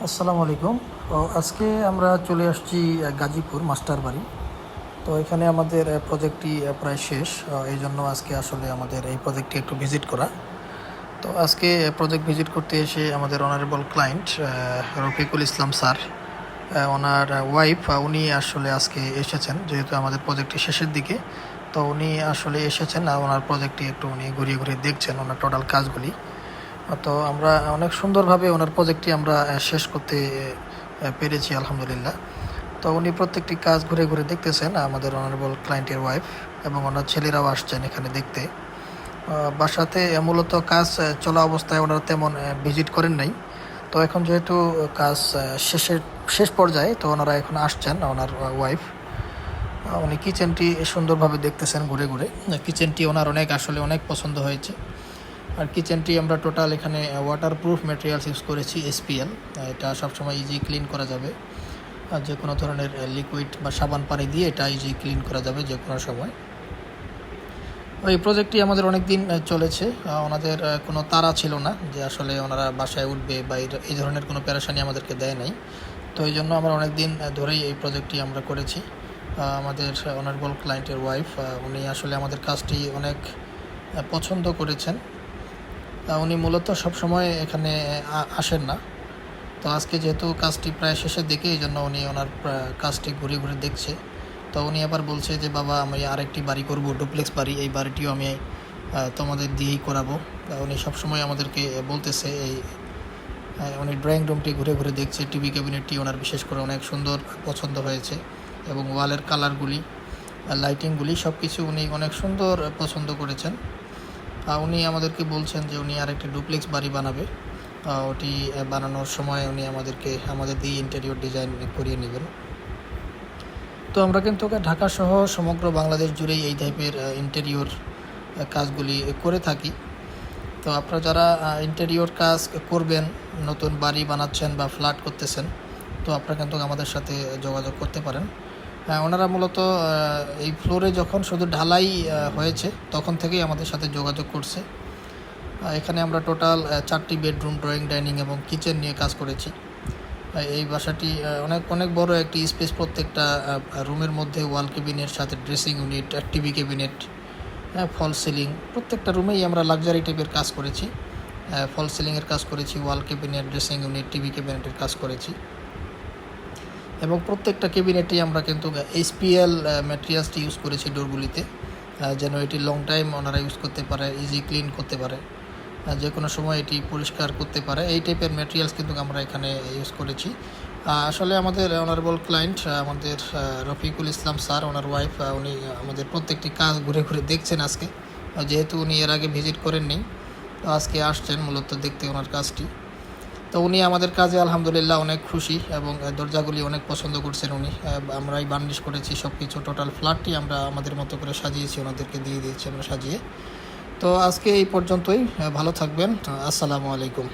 আসসালামু আলাইকুম। তো আজকে আমরা চলে আসছি গাজীপুর মাস্টার বাড়ি। তো এখানে আমাদের প্রজেক্টটি প্রায় শেষ। এই জন্য আজকে আসলে আমাদের এই প্রজেক্টটি একটু ভিজিট করা। তো আজকে প্রজেক্ট ভিজিট করতে এসে আমাদের honourable client Rafiqul Islam sir, ওনার ওয়াইফ, উনি আসলে আজকে এসেছেন যেহেতু আমাদের প্রজেক্টটি শেষের দিকে। তো উনি আসলে এসেছেন আর ওনার প্রজেক্টটি একটু উনি ঘুরিয়ে ঘুরিয়ে দেখছেন ওনার টোটাল কাজগুলি। তো আমরা অনেক সুন্দরভাবে ওনার প্রজেক্টটি আমরা শেষ করতে পেরেছি আলহামদুলিল্লাহ। তো উনি প্রত্যেকটি কাজ ঘুরে ঘুরে দেখতেছেন, আমাদের অনারেবল ক্লায়েন্টের ওয়াইফ এবং ওনার ছেলেরাও আসছেন এখানে দেখতে। বাসাতে মূলত কাজ চলা অবস্থায় ওনারা তেমন ভিজিট করেন নাই। তো এখন যেহেতু কাজ শেষ পর্যায়ে, তো ওনারা এখন আসছেন ওনার ওয়াইফ। উনি কিচেনটি সুন্দরভাবে দেখতেছেন ঘুরে ঘুরে। কিচেনটি ওনার আসলে অনেক পছন্দ হয়েছে। আর কিচেনটি আমরা টোটাল এখানে ওয়াটারপ্রুফ ম্যাটেরিয়ালস ইউজ করেছি, এসপিএল। এটা সবসময় ইজি ক্লিন করা যাবে। আর যে কোনো ধরনের লিকুইড বা সাবান পানি দিয়ে এটা ইজি ক্লিন করা যাবে যে কোনো সময়। এই প্রজেক্টটি আমাদের অনেক দিন চলেছে। ওনাদের কোনো তাড়া ছিল না যে আসলে ওনারা বাসায় উঠবে বা এই ধরনের কোনো প্যারাশানি আমাদেরকে দেয় নাই। তো এই জন্য আমরা অনেক দিন ধরেই এই প্রজেক্টটি আমরা করেছি। আমাদের অনারেবল ক্লায়েন্টের ওয়াইফ, উনি আসলে আমাদের কাজটি অনেক পছন্দ করেছেন। উনি মূলত সবসময় এখানে আসেন না। তো আজকে যেহেতু কাজটি প্রায় শেষের দিকে, এই জন্য উনি ওনার কাজটি ঘুরে ঘুরে দেখছে। তো উনি আবার বলছে যে বাবা, আমি আরেকটি বাড়ি করব, ডুপ্লেক্স বাড়ি, এই বাড়িটিও আমি তোমাদের দিয়েই করাবো। উনি সবসময় আমাদেরকে বলতেছে উনি ড্রয়িং রুমটি ঘুরে ঘুরে দেখছে। টিভি ক্যাবিনেটটি ওনার বিশেষ করে অনেক সুন্দর পছন্দ হয়েছে এবং ওয়ালের কালারগুলি, লাইটিংগুলি সব কিছু উনি অনেক সুন্দর পছন্দ করেছেন। উনি আমাদেরকে বলছেন যে উনি আরেকটি ডুপ্লেক্স বাড়ি বানাবে। ওটি বানানোর সময় উনি আমাদের দিয়ে ইন্টেরিয়র ডিজাইন করিয়ে নেবেন। তো আমরা কিন্তু ঢাকা সহ সমগ্র বাংলাদেশ জুড়েই এই টাইপের ইন্টেরিয়র কাজগুলি করে থাকি। তো আপনারা যারা ইন্টেরিয়র কাজ করবেন, নতুন বাড়ি বানাচ্ছেন বা ফ্ল্যাট করতেছেন, তো আপনারা কিন্তু আমাদের সাথে যোগাযোগ করতে পারেন। ওনারা মূলত এই ফ্লোরে যখন শুধু ঢালাই হয়েছে তখন থেকেই আমাদের সাথে যোগাযোগ করছে। এখানে আমরা টোটাল 4টি বেডরুম, ড্রয়িং, ডাইনিং এবং কিচেন নিয়ে কাজ করেছি। এই বাসাটি অনেক অনেক বড় একটি স্পেস। প্রত্যেকটা রুমের মধ্যে ওয়াল ক্যাবিনেট, সাথে ড্রেসিং ইউনিট, টিভি ক্যাবিনেট, ফল সিলিং, প্রত্যেকটা রুমেই আমরা লাক্সারি টাইপের কাজ করেছি। ফল সিলিংয়ের কাজ করেছি, wall cabinet, dressing unit, TV ক্যাবিনেটের কাজ করেছি এবং প্রত্যেকটা ক্যাবিনেটেই আমরা কিন্তু এসপিএল ম্যাটেরিয়ালসটি ইউজ করেছি ডোরগুলিতে, যেন এটি লং টাইম ওনারা ইউজ করতে পারে, ইজি ক্লিন করতে পারে, যে কোনো সময় এটি পরিষ্কার করতে পারে। এই টাইপের ম্যাটেরিয়ালস কিন্তু আমরা এখানে ইউজ করেছি। আসলে আমাদের অনারেবল ক্লায়েন্ট, আমাদের রফিকুল ইসলাম স্যার, ওনার ওয়াইফ, উনি আমাদের প্রত্যেকটি কাজ ঘুরে ঘুরে দেখছেন আজকে। যেহেতু উনি এর আগে ভিজিট করেননি, তো আজকে আসছেন মূলত দেখতে ওনার কাজটি। তো উনি আমাদের কাজে আলহামদুলিল্লাহ অনেক খুশি এবং দরজাগুলি অনেক পছন্দ করছেন উনি। আমরাই বার্নিশ করেছি সব কিছু, টোটাল ফ্ল্যাটটি আমরা আমাদের মতো করে সাজিয়েছি, ওনাদেরকে দিয়ে দিয়েছি আমরা সাজিয়ে। তো আজকে এই পর্যন্তই। ভালো থাকবেন। আসসালামু আলাইকুম।